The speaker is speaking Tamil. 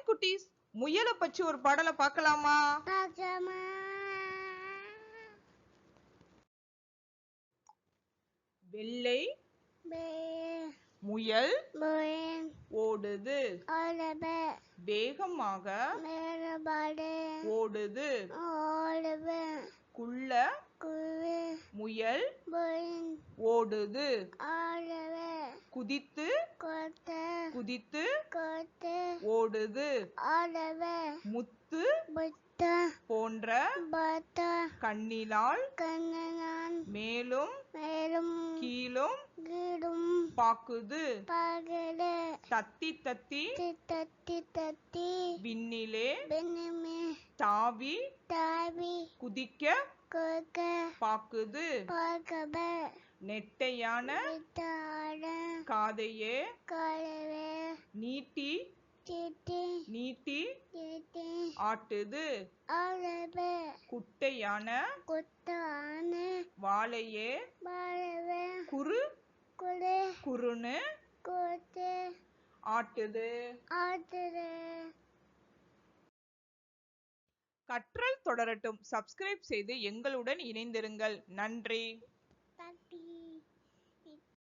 குட்டீஸ், முயலை பற்றி ஒரு பாடலை பார்க்கலாமா? வெள்ளை முயல் ஓடுது, வேகமாக ஓடுது. குள்ள முயல் ஓடுது, குதித்து குதித்து ஓடுது. முத்து போன்ற கண்ணிலால் மேலும் கீழும் பாக்குது. தத்தி தத்தி விண்ணிலே தாவி குதிக்க பாக்குது. நெட்டையான காதையே நீட்டி நீட்டி ஆட்டுது. குட்டையான வாழையே குறு குறுன்னு ஆட்டுது. கற்றல் தொடரட்டும். சப்ஸ்கிரைப் செய்து எங்களுடன் இணைந்திருங்கள். நன்றி.